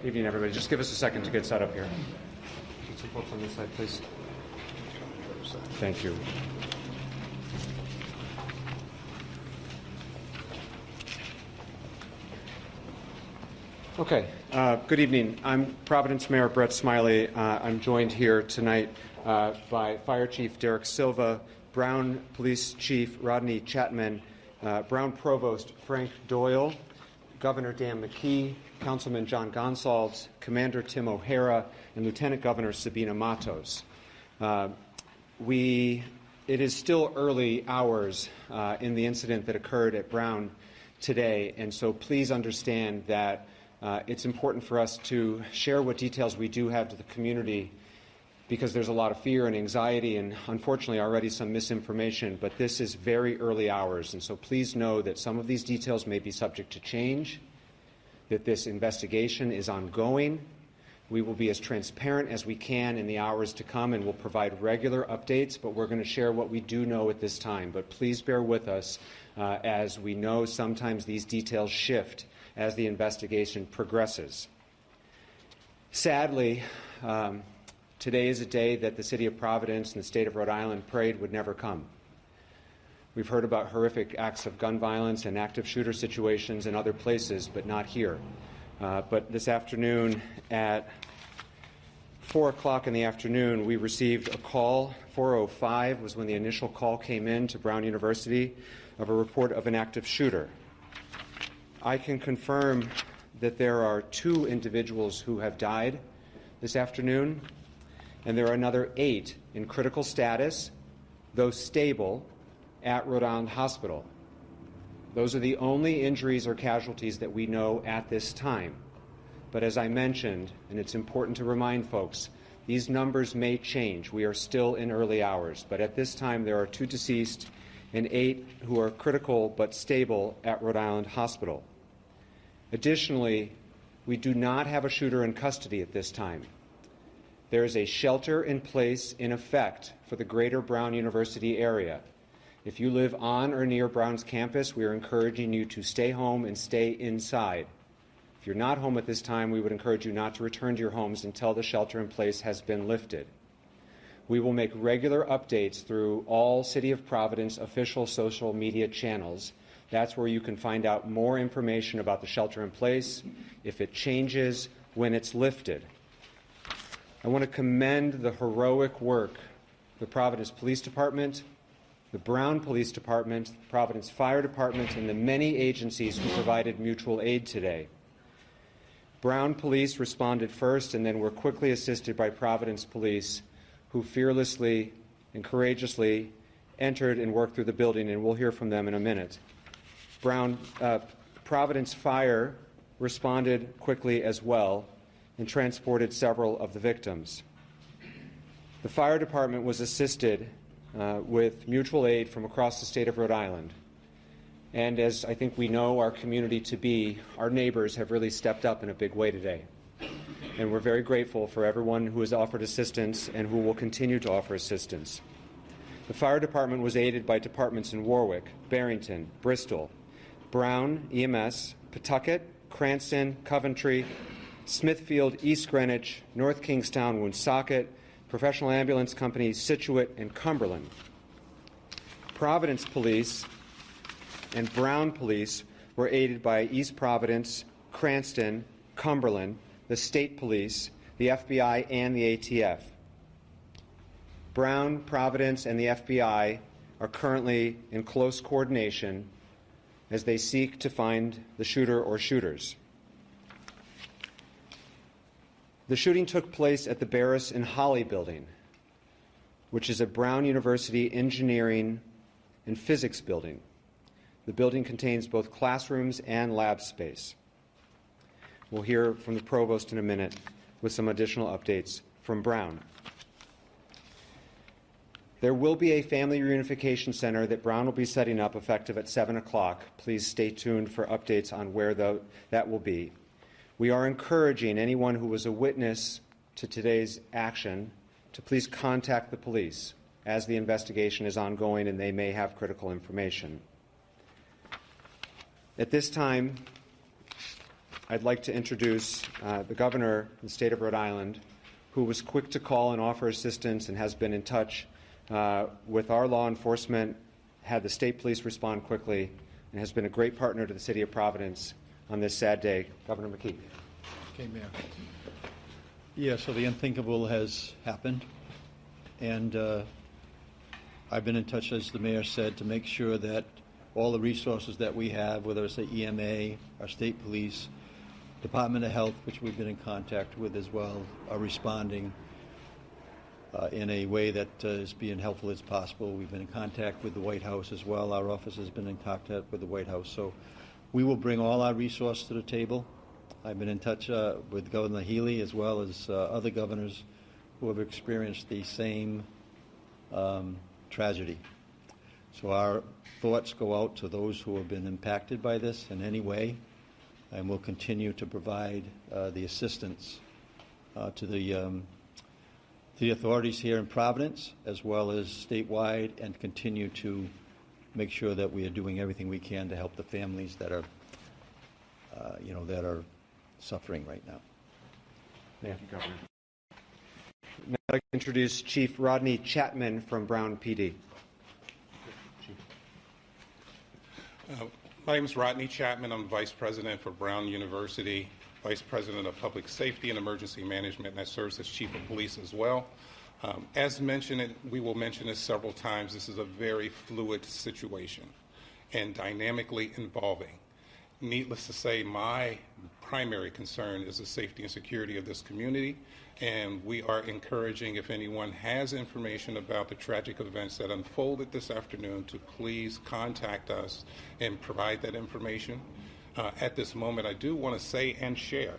Good evening, everybody. Just give us a second to get set up here. Get some folks on this side, please. Thank you. Okay. Good evening. I'm Providence Mayor Brett Smiley. I'm joined here tonight by Fire Chief Derek Silva, Brown Police Chief Rodney Chapman, Brown Provost Frank Doyle, Governor Dan McKee, Councilman John Gonsalves, Commander Tim O'Hara, and Lieutenant Governor Sabina Matos. It is still early hours in the incident that occurred at Brown today, and so please understand that it's important for us to share what details we do have to the community, because there's a lot of fear and anxiety and unfortunately already some misinformation, but this is very early hours, and so please know that some of these details may be subject to change, that this investigation is ongoing. We will be as transparent as we can in the hours to come, and we'll provide regular updates, but we're going to share what we do know at this time. But please bear with us as we know sometimes these details shift as the investigation progresses. Sadly, today is a day that the City of Providence and the State of Rhode Island prayed would never come. We've heard about horrific acts of gun violence and active shooter situations in other places, but not here. But this afternoon at 4 o'clock in the afternoon, we received a call. 4:05 was when the initial call came in to Brown University of a report of an active shooter. I can confirm that there are 2 individuals who have died this afternoon, and there are another 8 in critical status, though stable, at Rhode Island Hospital. Those are the only injuries or casualties that we know at this time. But as I mentioned, and it's important to remind folks, these numbers may change. We are still in early hours, but at this time there are 2 deceased and 8 who are critical but stable at Rhode Island Hospital. Additionally, we do not have a shooter in custody at this time. There is a shelter in place in effect for the greater Brown University area. If you live on or near Brown's campus, we are encouraging you to stay home and stay inside. If you're not home at this time, we would encourage you not to return to your homes until the shelter in place has been lifted. We will make regular updates through all City of Providence official social media channels. That's where you can find out more information about the shelter in place, if it changes, when it's lifted. I want to commend the heroic work of the Providence Police Department, the Brown Police Department, the Providence Fire Department, and the many agencies who provided mutual aid today. Brown Police responded first and then were quickly assisted by Providence Police, who fearlessly and courageously entered and worked through the building, and we'll hear from them in a minute. Providence Fire responded quickly as well and transported several of the victims. The fire department was assisted with mutual aid from across the state of Rhode Island. And as I think we know our community to be, our neighbors have really stepped up in a big way today. And we're very grateful for everyone who has offered assistance and who will continue to offer assistance. The fire department was aided by departments in Warwick, Barrington, Bristol, Brown, EMS, Pawtucket, Cranston, Coventry, Smithfield, East Greenwich, North Kingstown, Woonsocket, Professional Ambulance Company, Scituate, and Cumberland. Providence Police and Brown Police were aided by East Providence, Cranston, Cumberland, the State Police, the FBI, and the ATF. Brown, Providence, and the FBI are currently in close coordination as they seek to find the shooter or shooters. The shooting took place at the Barris and Holley building, which is a Brown University engineering and physics building. The building contains both classrooms and lab space. We'll hear from the provost in a minute with some additional updates from Brown. There will be a family reunification center that Brown will be setting up effective at 7 o'clock. Please stay tuned for updates on where that will be. We are encouraging anyone who was a witness to today's action to please contact the police as the investigation is ongoing and they may have critical information. At this time, I'd like to introduce the governor of the state of Rhode Island, who was quick to call and offer assistance and has been in touch with our law enforcement, had the state police respond quickly, and has been a great partner to the city of Providence on this sad day. Governor McKee. Okay, Mayor. Yeah, so the unthinkable has happened, and I've been in touch, as the mayor said, to make sure that all the resources that we have, whether it's the EMA, our state police, Department of Health, which we've been in contact with as well, are responding in a way that is being helpful as possible. We've been in contact with the White House as well. Our office has been in contact with the White House. So we will bring all our resources to the table. I've been in touch with Governor Healy as well as other governors who have experienced the same tragedy. So our thoughts go out to those who have been impacted by this in any way, and we'll continue to provide the assistance to the authorities here in Providence as well as statewide, and continue to make sure that we are doing everything we can to help the families that are, that are suffering right now. Thank you, Governor. Now I'd like to introduce Chief Rodney Chapman from Brown PD. My name is Rodney Chapman. I'm Vice President for Brown University, Vice President of Public Safety and Emergency Management, and I serve as Chief of Police as well. As mentioned, and we will mention this several times, this is a very fluid situation and dynamically involving. Needless to say, my primary concern is the safety and security of this community, and we are encouraging, if anyone has information about the tragic events that unfolded this afternoon, to please contact us and provide that information. At this moment, I do want to say and share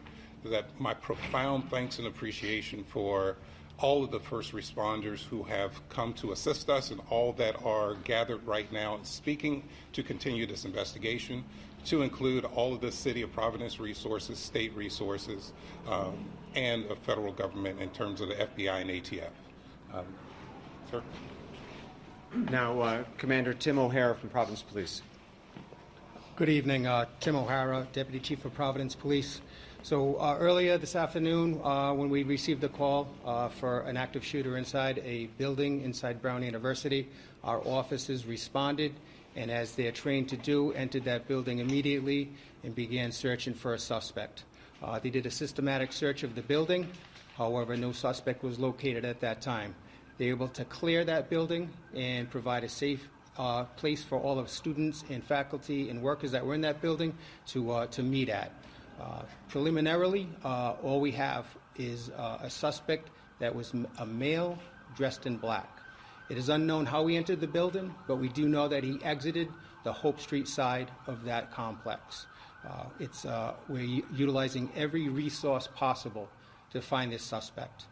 that my profound thanks and appreciation for all of the first responders who have come to assist us and all that are gathered right now and speaking to continue this investigation, to include all of the City of Providence resources, state resources, and the federal government in terms of the FBI and ATF. Sir? Now, Commander Tim O'Hara from Providence Police. Good evening, Tim O'Hara, Deputy Chief of Providence Police. So earlier this afternoon, when we received the call for an active shooter inside a building inside Brown University, our officers responded, and as they're trained to do, entered that building immediately and began searching for a suspect. They did a systematic search of the building. However, no suspect was located at that time. They were able to clear that building and provide a safe place for all of students and faculty and workers that were in that building to meet at. Preliminarily, all we have is a suspect that was a male dressed in black. It is unknown how he entered the building, but we do know that he exited the Hope Street side of that complex. We're utilizing every resource possible to find this suspect.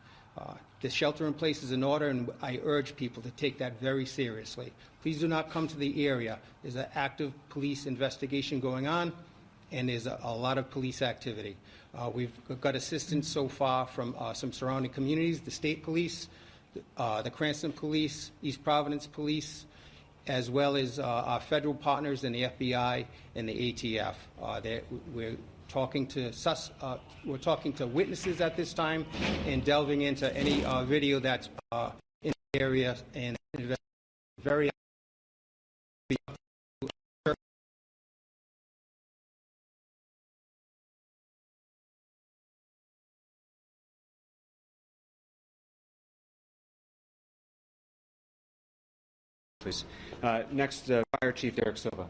The shelter in place is in order, and I urge people to take that very seriously. Please do not come to the area. There's an active police investigation going on, and there's a lot of police activity. We've got assistance so far from some surrounding communities, the state police, the Cranston Police, East Providence Police, as well as our federal partners in the FBI and the ATF. We're talking to witnesses at this time and delving into any video that's in the area and very Please. Next, Fire Chief Derek Silva.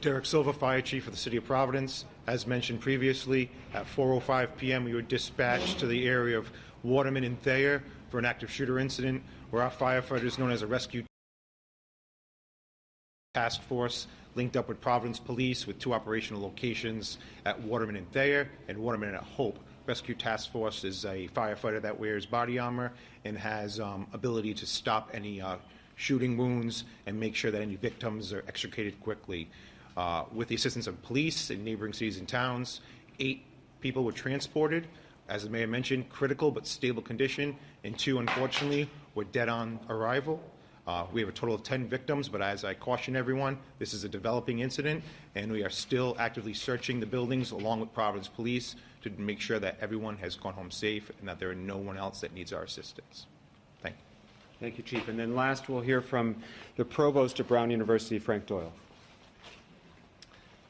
Derek Silva, Fire Chief of the City of Providence. As mentioned previously, at 4:05 p.m. we were dispatched to the area of Waterman and Thayer for an active shooter incident where our firefighters, known as a rescue task force, linked up with Providence Police with 2 operational locations at Waterman and Thayer and Waterman and Hope. Rescue Task Force is a firefighter that wears body armor and has ability to stop any shooting wounds and make sure that any victims are extricated quickly. With the assistance of police in neighboring cities and towns, 8 people were transported. As the mayor mentioned, critical but stable condition, and 2, unfortunately, were dead on arrival. We have a total of 10 victims, but as I caution everyone, this is a developing incident, and we are still actively searching the buildings along with Providence Police to make sure that everyone has gone home safe and that there are no one else that needs our assistance. Thank you. Thank you, Chief. And then last, we'll hear from the Provost of Brown University, Frank Doyle.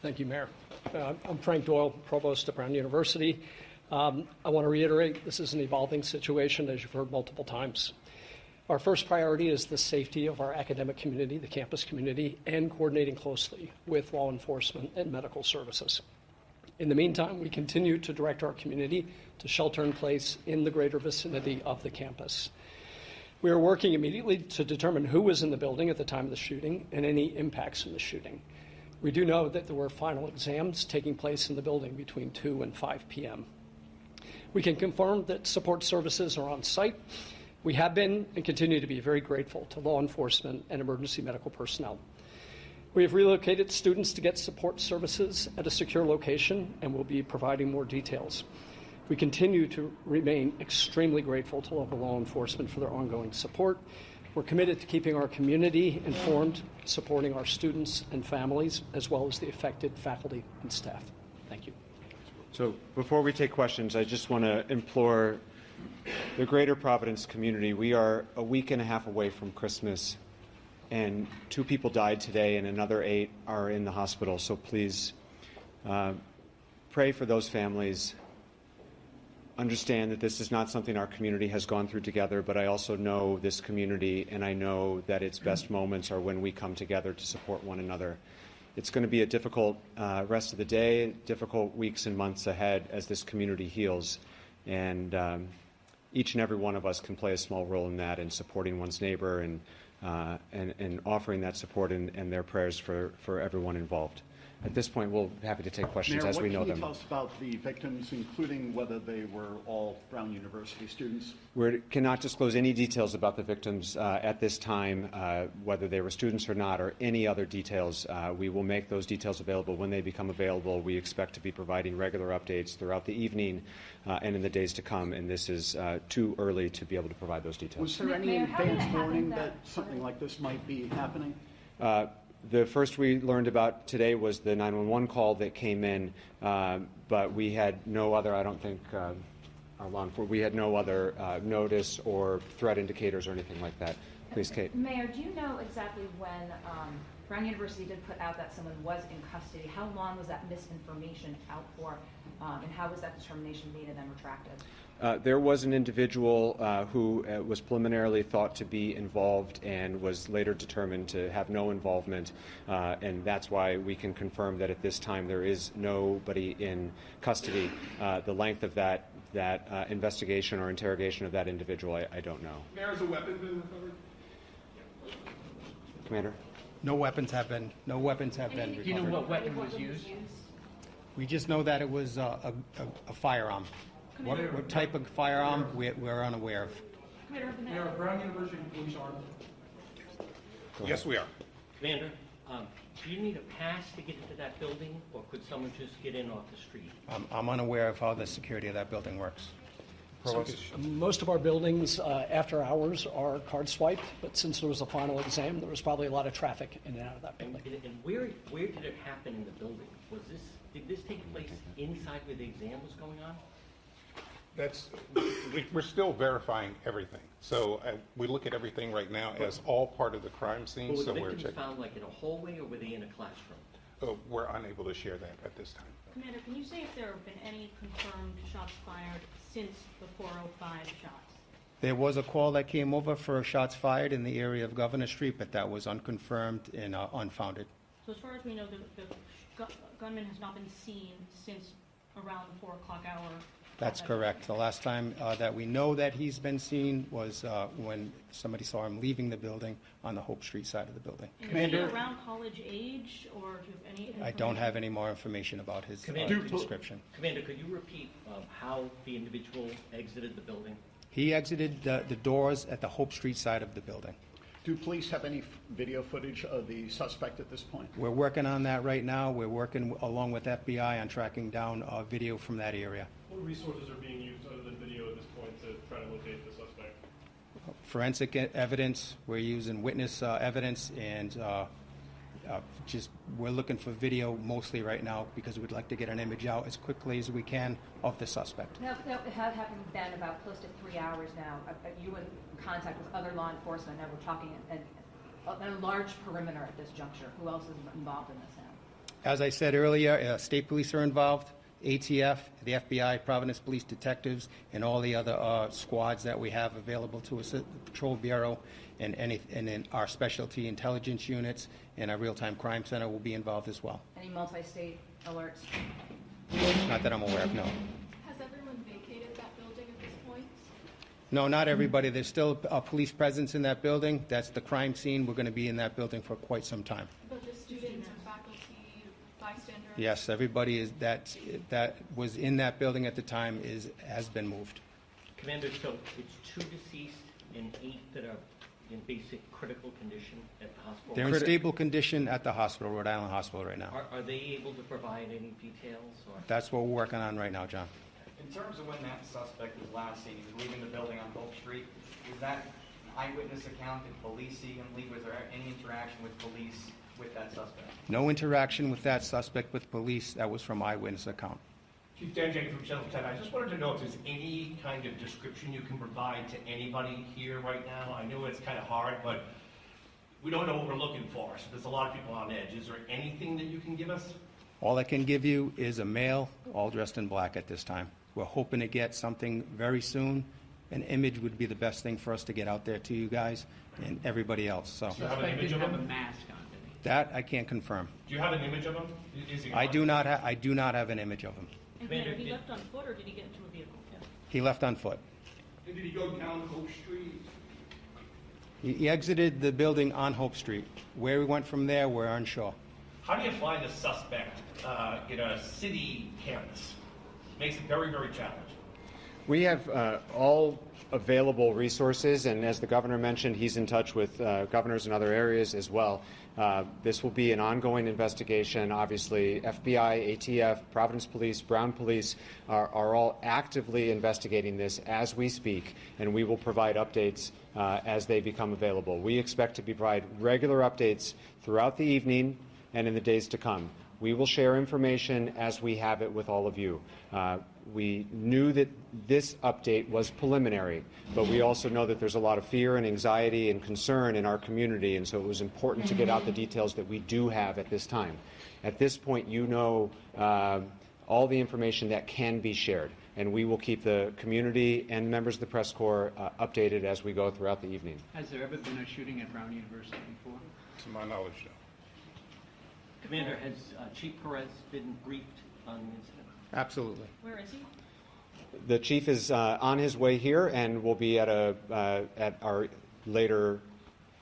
Thank you, Mayor. I'm Frank Doyle, Provost of Brown University. I want to reiterate, this is an evolving situation, as you've heard multiple times. Our first priority is the safety of our academic community, the campus community, and coordinating closely with law enforcement and medical services. In the meantime, we continue to direct our community to shelter in place in the greater vicinity of the campus. We are working immediately to determine who was in the building at the time of the shooting and any impacts from the shooting. We do know that there were final exams taking place in the building between 2 and 5 p.m. We can confirm that support services are on site. We have been and continue to be very grateful to law enforcement and emergency medical personnel. We have relocated students to get support services at a secure location and will be providing more details. We continue to remain extremely grateful to local law enforcement for their ongoing support. We're committed to keeping our community informed, supporting our students and families, as well as the affected faculty and staff. Thank you. So before we take questions, I just want to implore the greater Providence community. We are a week and a half away from Christmas, and 2 people died today and another 8 are in the hospital. So please pray for those families. Understand that this is not something our community has gone through together, but I also know this community, and I know that its best moments are when we come together to support one another. It's going to be a difficult rest of the day, difficult weeks and months ahead as this community heals. And each and every one of us can play a small role in that, in supporting one's neighbor and offering that support and their prayers for everyone involved. At this point, we'll be happy to take questions Mayor, as we know them. what can you tell us about the victims, including whether they were all Brown University students? We cannot disclose any details about the victims at this time, whether they were students or not, or any other details. We will make those details available when they become available. We expect to be providing regular updates throughout the evening and in the days to come, and this is too early to be able to provide those details. Was there any Mayor, how did it advance happen warning that- that something like this might be happening? The first we learned about today was the 911 call that came in, but we had no other, I don't think, we had no other notice or threat indicators or anything like that. Please, Kate. Mayor, do you know exactly when Brown University did put out that someone was in custody? How long was that misinformation out for, and how was that determination made and then retracted? There was an individual who was preliminarily thought to be involved and was later determined to have no involvement, and that's why we can confirm that at this time there is nobody in custody. The length of that investigation or interrogation of that individual, I don't know. Mayor, has a weapon been recovered? Commander? No weapons have been recovered. Do you know what weapon was used? We just know that it was a firearm. What type of firearm, we're unaware of. Mayor, Brown University police armed. Yes, we are. Commander, do you need a pass to get into that building, or could someone just get in off the street? I'm unaware of how the security of that building works. Most of our buildings after hours are card swiped, but since there was a final exam, there was probably a lot of traffic in and out of that And, building. and where did it happen in the building? Did this take place inside where the exam was going on? We're still verifying everything. So we look at everything right now as all part of the crime scene. Or were So the we're victims checking. found like in a hallway, or were they in a classroom? We're unable to share that at this time. Commander, can you say if there have been any confirmed shots fired since the 405 shots? There was a call that came over for shots fired in the area of Governor Street, but that was unconfirmed and unfounded. So as far as we know, the gunman has not been seen since around the 4 o'clock hour? That's correct. The last time that we know that he's been seen was when somebody saw him leaving the building on the Hope Street side of the building. And is he around college age, or do you have any information? I don't have any more information about his description. Commander, could you repeat how the individual exited the building? He exited the doors at the Hope Street side of the building. Do police have any video footage of the suspect at this point? We're working on that right now. We're working along with FBI on tracking down video from that area. What resources are being used other than video at this point to try to locate the suspect? forensic evidence. We're using witness evidence, and we're looking for video mostly right now because we'd like to get an image out as quickly as we can of the suspect. Now, having been about close to 3 hours now, are you in contact with other law enforcement? I know we're talking a large perimeter at this juncture. Who else is involved in this now? As I said earlier, state police are involved, ATF, the FBI, Providence Police Detectives, and all the other squads that we have available to us at the Patrol Bureau, and then our specialty intelligence units and our real-time crime center will be involved as well. Any multi-state alerts? Not that I'm aware of, no. Has everyone vacated that building at this point? No, not everybody. There's still a police presence in that building. That's the crime scene. We're going to be in that building for quite some time. But the students and faculty, bystanders? Yes, everybody that was in that building at the time has been moved. Commander, so it's 2 deceased and 8 that are in basic critical condition at the hospital? They're in stable condition at the hospital, Rhode Island Hospital right now. Are they able to provide any details? Or? That's what we're working on right now, John. In terms of when that suspect was last seen, he was leaving the building on Hope Street. Is that an eyewitness account? Did police see him leave? Was there any interaction with police with that suspect? No interaction with that suspect with police. That was from eyewitness account. Chief Dan Jenkins from Channel 10. I just wanted to know if there's any kind of description you can provide to anybody here right now. I know it's kind of hard, but we don't know what we're looking for, so there's a lot of people on edge. Is there anything that you can give us? All I can give you is a male, all dressed in black at this time. We're hoping to get something very soon. An image would be the best thing for us to get out there to you guys and everybody else. So Do you have an image of him? a mask on, did he? that I can't confirm. Do you have an image of him? Is he I do not have an image of him. And Commander, he left on foot, or did he get into a vehicle? Yeah. He left on foot. And did he go down Hope Street? He exited the building on Hope Street. Where we went from there, we're unsure. How do you find a suspect in a city campus? Makes it very, very challenging. We have all available resources, and as the governor mentioned, he's in touch with governors in other areas as well. This will be an ongoing investigation. Obviously, FBI, ATF, Providence Police, Brown Police are all actively investigating this as we speak, and we will provide updates as they become available. We expect to provide regular updates throughout the evening and in the days to come. We will share information as we have it with all of you. We knew that this update was preliminary, but we also know that there's a lot of fear and anxiety and concern in our community, and so it was important to get out the details that we do have at this time. At this point, you know all the information that can be shared, and we will keep the community and members of the press corps updated as we go throughout the evening. Has there ever been a shooting at Brown University before? To my knowledge, no. Commander, has Chief Perez been briefed on the incident? Absolutely. Where is he? The chief is on his way here and will be at our later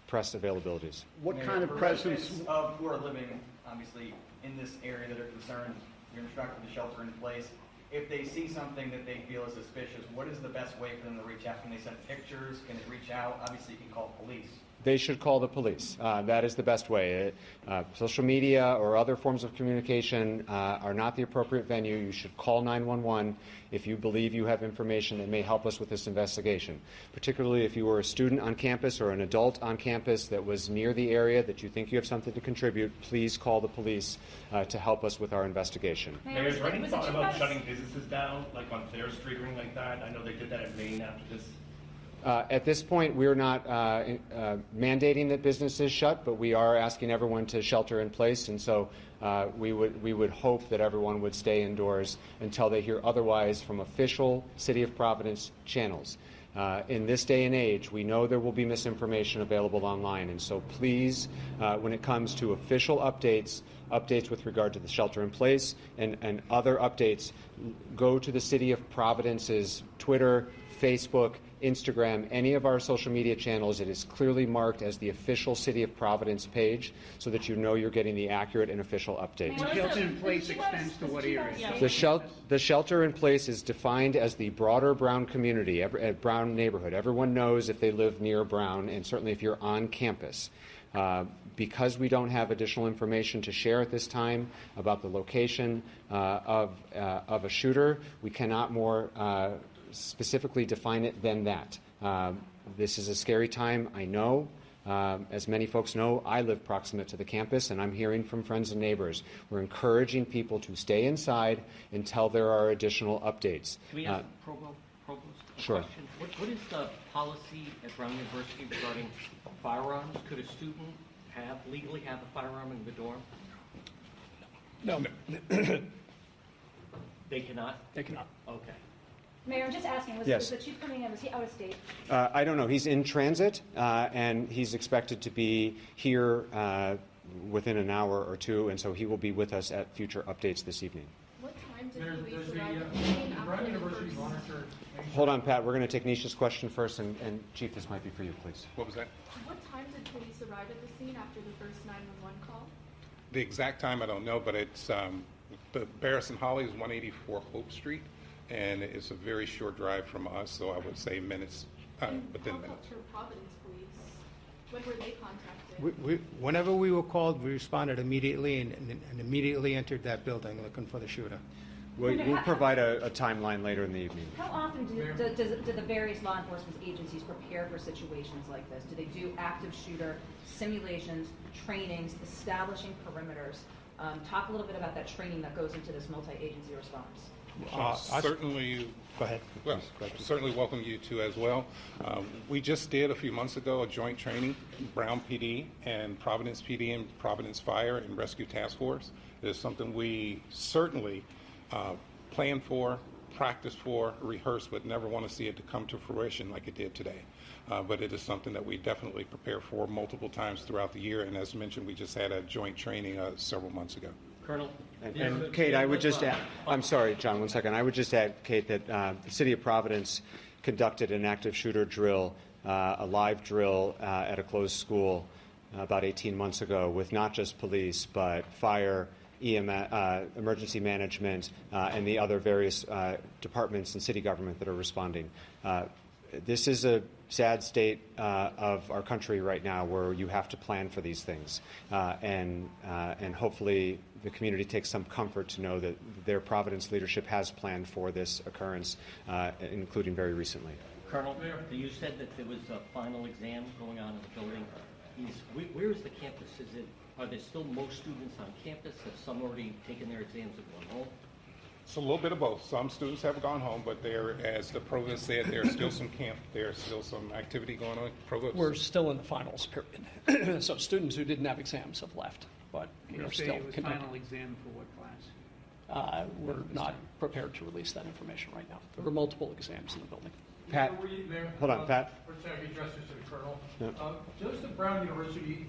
press availabilities. What kind of presence? Residents of who are living, obviously, in this area that are concerned, you're instructed to shelter in place. If they see something that they feel is suspicious, what is the best way for them to reach out? Can they send pictures? Can they reach out? Obviously, you can call police. They should call the police. That is the best way. Social media or other forms of communication are not the appropriate venue. You should call 911 if you believe you have information that may help us with this investigation, particularly if you were a student on campus or an adult on campus that was near the area that you think you have something to contribute. Please call the police to help us with our investigation. Mayor, is there any thought about shutting businesses down, like on Fair Street or anything like that? I know they did that at Maine after this. At this point, we're not mandating that businesses shut, but we are asking everyone to shelter in place, and so we would hope that everyone would stay indoors until they hear otherwise from official City of Providence channels. In this day and age, we know there will be misinformation available online, and so please, when it comes to official updates with regard to the shelter in place and other updates, go to the City of Providence's Twitter, Facebook, Instagram, any of our social media channels. It is clearly marked as the official City of Providence page so that you know you're getting the accurate and official update. The shelter in place extends to what area? The shelter in place is defined as the broader Brown community, Brown neighborhood. Everyone knows if they live near Brown, and certainly if you're on campus. Because we don't have additional information to share at this time about the location of a shooter, we cannot more specifically define it than that. This is a scary time, I know. As many folks know, I live proximate to the campus, and I'm hearing from friends and neighbors. We're encouraging people to stay inside until there are additional updates. Can we ask Provost a Sure. question? What is the policy at Brown University regarding firearms? Could a student legally have a firearm in the dorm? No. They cannot? They cannot. Okay. Mayor, I'm just asking, Yes. was the chief coming in, was he out of state? I don't know. He's in transit, and he's expected to be here within an hour or two, and so he will be with us at future updates this evening. What time did police arrive at the scene after the first? Hold on, Pat. We're going to take Nisha's question first, and Chief, this might be for you, please. What was that? What time did police arrive at the scene after the first 911 call? The exact time I don't know, but it's the Barris and Holley is 184 Hope Street, and it's a very short drive from us, so I would say minutes, within minutes. How about for Providence Police? When were they contacted? Whenever we were called, we responded immediately and immediately entered that building looking for the shooter. We'll provide a timeline later in the evening. How often do the various law enforcement agencies prepare for situations like this? Do they do active shooter simulations, trainings, establishing perimeters? Talk a little bit about that training that goes into this multi-agency response. Certainly. Go ahead. Well, certainly welcome you to as well. We just did a few months ago a joint training, Brown PD and Providence PD and Providence Fire and Rescue Task Force. It is something we certainly plan for, practice for, rehearse, but never want to see it to come to fruition like it did today. But it is something that we definitely prepare for multiple times throughout the year. And as mentioned, we just had a joint training several months ago. Colonel? And Kate, I would just add, I'm sorry, John, one second. I would just add, Kate, that the City of Providence conducted an active shooter drill, a live drill at a closed school about 18 months ago with not just police, but fire, emergency management, and the other various departments and city government that are responding. This is a sad state of our country right now where you have to plan for these things. And hopefully the community takes some comfort to know that their Providence leadership has planned for this occurrence, including very recently. Colonel, you said that there was a final exam going on in the building. Where is the campus? Are there still most students on campus? Have some already taken their exams and gone home? It's a little bit of both. Some students have gone home, but there, as the provost said, there's still some there's still some activity going on. Provost? We're still in the finals period. So students who didn't have exams have left, but we're still it was conducting. final exam for what class? We're not prepared to release that information right now. There were multiple exams in the building. Pat, hold on, Pat. First time I address this to the Colonel. Yeah. Does the Brown University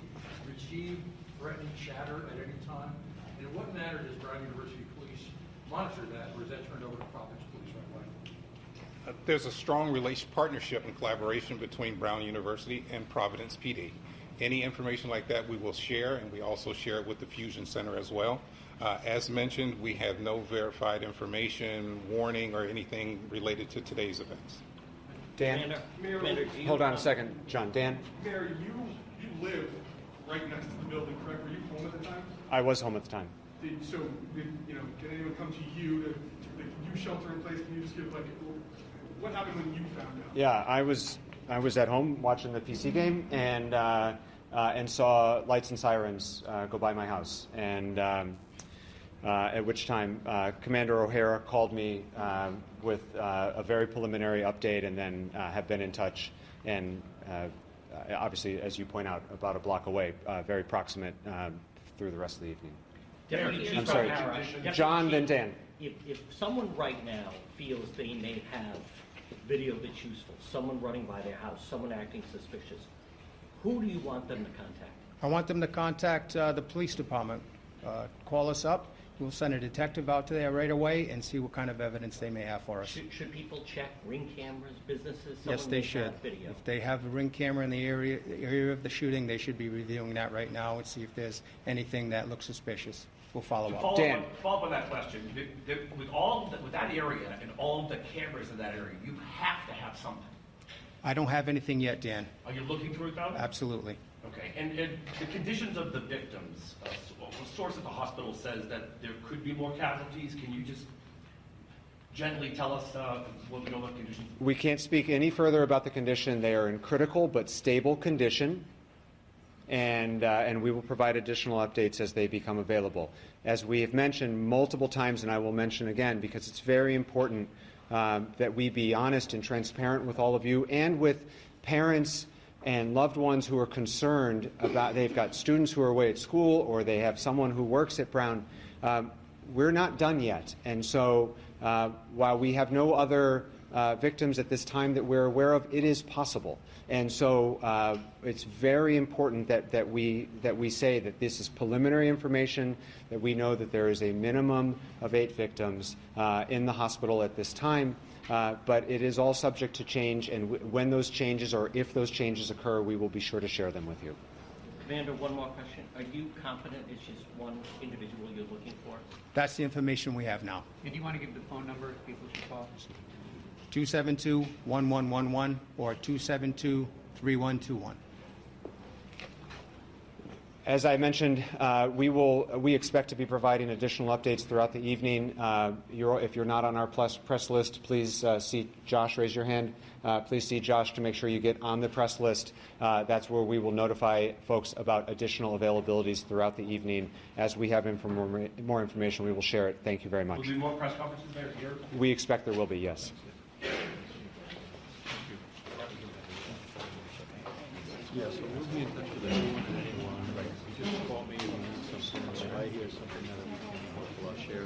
receive threatening chatter at any time? And in what manner does Brown University Police monitor that, or is that turned over to Providence Police right away? There's a strong partnership and collaboration between Brown University and Providence PD. Any information like that we will share, and we also share it with the Fusion Center as well. As mentioned, we have no verified information, warning, or anything related to today's events. Dan? Hold on a second, John. Dan? Mayor, you live right next to the building, correct? Were you home at the time? I was home at the time. Did anyone come to you to you shelter in place? Can you just give what happened when you found out? Yeah, I was at home watching the PC game and saw lights and sirens go by my house, and at which time Commander O'Hara called me with a very preliminary update, and then have been in touch, and obviously, as you point out, about a block away, very proximate through the rest of the evening. I'm sorry, John, then Dan. If someone right now feels they may have video that's useful, someone running by their house, someone acting suspicious, who do you want them to contact? I want them to contact the police department. Call us up. We'll send a detective out to there right away and see what kind of evidence they may have for us. Should people check Ring cameras, businesses? Yes, they should. If they have a Ring camera in the area of the shooting, they should be reviewing that right now and see if there's anything that looks suspicious. We'll follow up. Dan. Follow up on that question. With that area and all the cameras in that area, you have to have something. I don't have anything yet, Dan. Are you looking through it, though? Absolutely. Okay. And the conditions of the victims, a source at the hospital says that there could be more casualties. Can you just generally tell us what the conditions? We can't speak any further about the condition. They are in critical but stable condition, and we will provide additional updates as they become available. As we have mentioned multiple times, and I will mention again because it's very important that we be honest and transparent with all of you and with parents and loved ones who are concerned about they've got students who are away at school or they have someone who works at Brown. We're not done yet, and so while we have no other victims at this time that we're aware of, it is possible. And so it's very important that we say that this is preliminary information, that we know that there is a minimum of 8 victims in the hospital at this time, but it is all subject to change, and when those changes or if those changes occur, we will be sure to share them with you. Commander, one more question. Are you confident it's just one individual you're looking for? That's the information we have now. And do you want to give the phone number people should call? 272-1111 or 272-3121. As I mentioned, we expect to be providing additional updates throughout the evening. If you're not on our press list, please see Josh. Raise your hand. Please see Josh to make sure you get on the press list. That's where we will notify folks about additional availabilities throughout the evening. As we have more information, we will share it. Thank you very much. Will there be more press conferences there here? We expect there will be, yes. Yeah, so we'll be in touch with everyone and anyone. Just call me if you need something, if I hear something that we can share.